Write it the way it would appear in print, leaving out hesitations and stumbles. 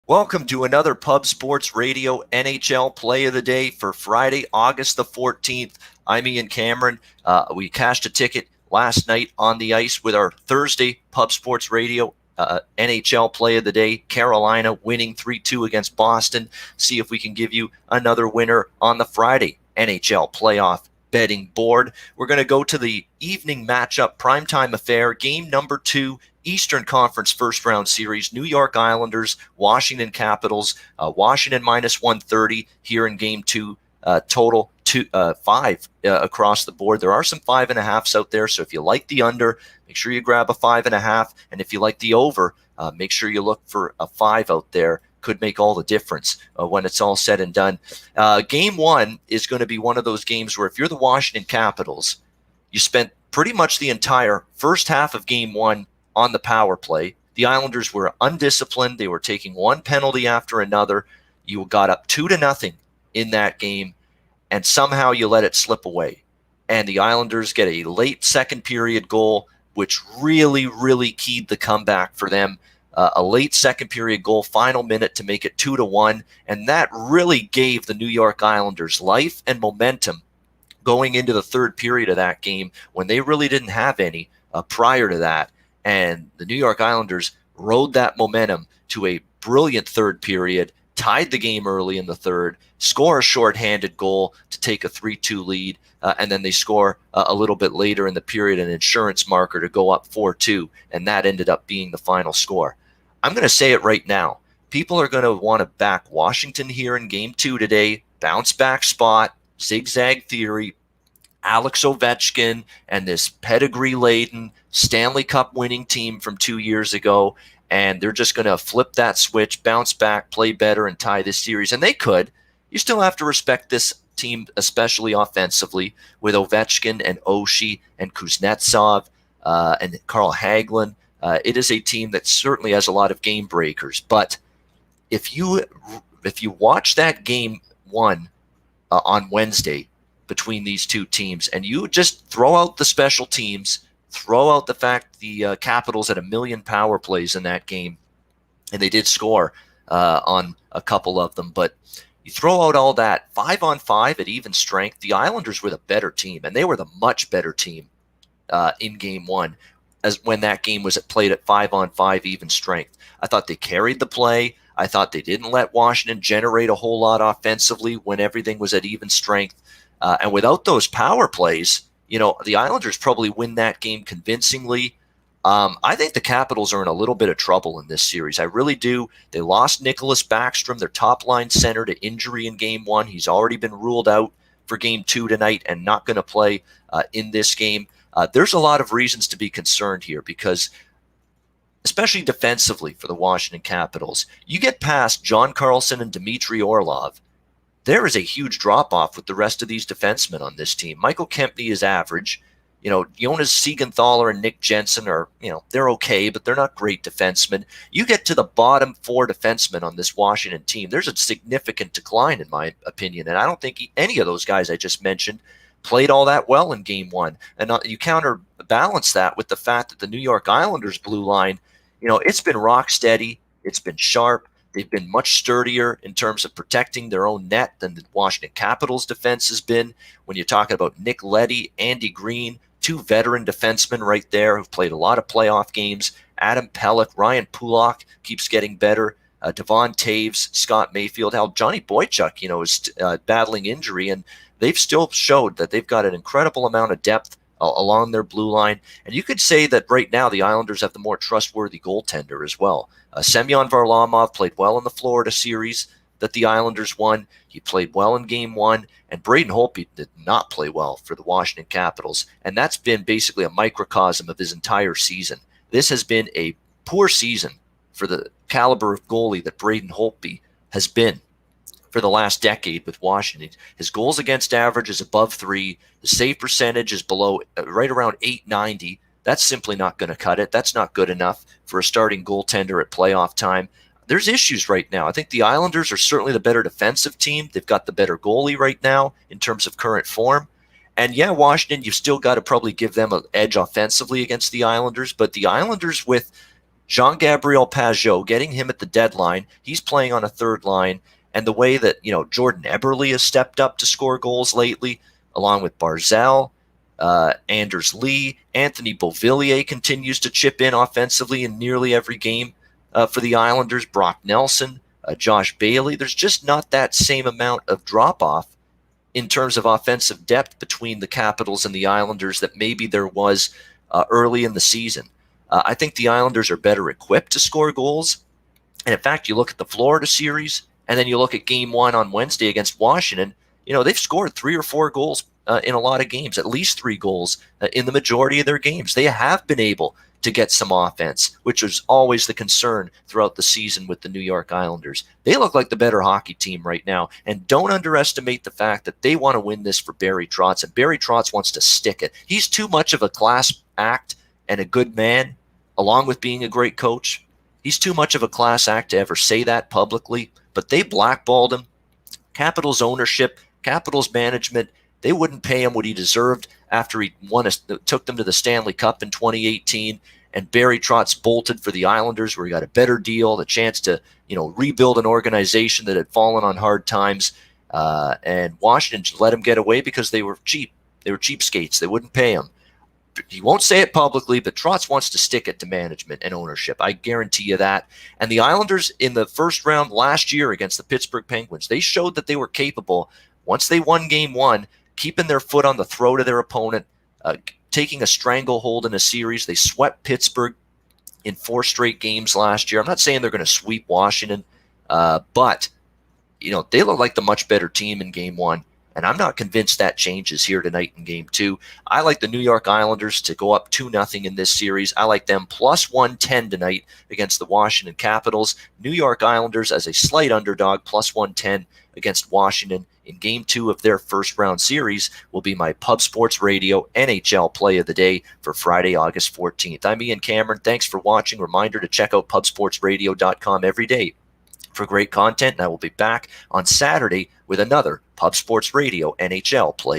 Welcome to another Pub Sports Radio NHL Play of the Day for Friday, August the 14th. I'm Ian Cameron. We cashed a ticket last night on the ice with our Thursday Pub Sports Radio NHL Play of the Day. Carolina winning 3-2 against Boston. See if we can give you another winner on the Friday NHL playoff betting board. We're going to go to the evening matchup, primetime affair, game number 2, Eastern Conference first round series, New York Islanders, Washington Capitals. Washington minus 130 here in game 2, total 5 across the board. There are some 5.5s out there, so if you like the under, make sure you grab a 5.5, and if you like the over, make sure you look for a 5 out there. Could make all the difference when it's all said and done. Game 1 is going to be one of those games where if you're the Washington Capitals, you spent pretty much the entire first half of game 1 on the power play. The Islanders were undisciplined. They were taking one penalty after another. You got up 2-0 in that game, and somehow you let it slip away. And the Islanders get a late second period goal, which really keyed the comeback for them. A late second period goal, final minute to make it 2-1. And that really gave the New York Islanders life and momentum going into the third period of that game when they really didn't have any prior to that. And the New York Islanders rode that momentum to a brilliant third period, tied the game early in the third, score a shorthanded goal to take a 3-2 lead, and then they score a little bit later in the period an insurance marker to go up 4-2, and that ended up being the final score. I'm going to say it right now. People are going to want to back Washington here in game 2 today, bounce back spot, zigzag theory, Alex Ovechkin, and this pedigree-laden Stanley Cup winning team from 2 years ago, and they're just going to flip that switch, bounce back, play better, and tie this series. And they could. You still have to respect this team, especially offensively, with Ovechkin and Oshie and Kuznetsov and Carl Hagelin. It is a team that certainly has a lot of game breakers. But if you watch that game 1 on Wednesday between these two teams, and you just throw out the special teams, throw out the fact the Capitals had 1 million power plays in that game, and they did score on a couple of them, but you throw out all that, 5-on-5 at even strength, the Islanders were the better team, and they were the much better team in game 1 as when that game was played at 5-on-5 even strength. I thought they carried the play. I thought they didn't let Washington generate a whole lot offensively when everything was at even strength. And without those power plays, the Islanders probably win that game convincingly. I think the Capitals are in a little bit of trouble in this series. I really do. They lost Nicholas Backstrom, their top-line center, to injury in game 1. He's already been ruled out for game 2 tonight and not going to play in this game. There's a lot of reasons to be concerned here because, especially defensively for the Washington Capitals, you get past John Carlson and Dmitry Orlov, there is a huge drop-off with the rest of these defensemen on this team. Michael Kempny is average. Jonas Siegenthaler and Nick Jensen are, they're okay, but they're not great defensemen. You get to the bottom 4 defensemen on this Washington team, there's a significant decline in my opinion, and I don't think any of those guys I just mentioned played all that well in game 1. And you counterbalance that with the fact that the New York Islanders blue line, it's been rock steady, it's been sharp. They've been much sturdier in terms of protecting their own net than the Washington Capitals defense has been. When you're talking about Nick Leddy, Andy Green, 2 veteran defensemen right there who've played a lot of playoff games, Adam Pelech, Ryan Pulock keeps getting better, Devon Taves, Scott Mayfield, Johnny Boychuk, is battling injury, and they've still showed that they've got an incredible amount of depth along their blue line. And you could say that right now the Islanders have the more trustworthy goaltender as well. Semyon Varlamov played well in the Florida series that the Islanders won. He played well in game 1. And Braden Holtby did not play well for the Washington Capitals. And that's been basically a microcosm of his entire season. This has been a poor season for the caliber of goalie that Braden Holtby has been for the last decade with Washington. His goals against average is above 3. The save percentage is below, right around 890. That's simply not going to cut it. That's not good enough for a starting goaltender at playoff time. There's issues right now. I think the Islanders are certainly the better defensive team. They've got the better goalie right now in terms of current form. And yeah, Washington, you've still got to probably give them an edge offensively against the Islanders. But the Islanders with Jean-Gabriel Pageau, getting him at the deadline, he's playing on a third line, and the way that, Jordan Eberle has stepped up to score goals lately, along with Barzal, Anders Lee, Anthony Beauvillier continues to chip in offensively in nearly every game for the Islanders, Brock Nelson, Josh Bailey. There's just not that same amount of drop-off in terms of offensive depth between the Capitals and the Islanders that maybe there was early in the season. I think the Islanders are better equipped to score goals. And in fact, you look at the Florida series, and then you look at Game 1 on Wednesday against Washington, they've scored 3 or 4 goals in a lot of games, at least 3 goals in the majority of their games. They have been able to get some offense, which was always the concern throughout the season with the New York Islanders. They look like the better hockey team right now, and don't underestimate the fact that they want to win this for Barry Trotz, and Barry Trotz wants to stick it. He's too much of a class act and a good man, along with being a great coach. He's too much of a class act to ever say that publicly, but they blackballed him. Capitals ownership, Capitals management, they wouldn't pay him what he deserved after he took them to the Stanley Cup in 2018, and Barry Trotz bolted for the Islanders, where he got a better deal, the chance to rebuild an organization that had fallen on hard times, and Washington just let him get away because they were cheap. They were cheapskates. They wouldn't pay him. He won't say it publicly, but Trotz wants to stick it to management and ownership. I guarantee you that. And the Islanders in the first round last year against the Pittsburgh Penguins, they showed that they were capable, once they won Game 1, keeping their foot on the throat of their opponent, taking a stranglehold in a series. They swept Pittsburgh in 4 straight games last year. I'm not saying they're going to sweep Washington, but they look like the much better team in Game 1. And I'm not convinced that changes here tonight in Game 2. I like the New York Islanders to go up 2-0 in this series. I like them plus 110 tonight against the Washington Capitals. New York Islanders as a slight underdog, plus 110 against Washington in Game 2 of their first round series will be my Pub Sports Radio NHL play of the day for Friday, August 14th. I'm Ian Cameron. Thanks for watching. Reminder to check out pubsportsradio.com every day for great content, and I will be back on Saturday with another Pub Sports Radio NHL play.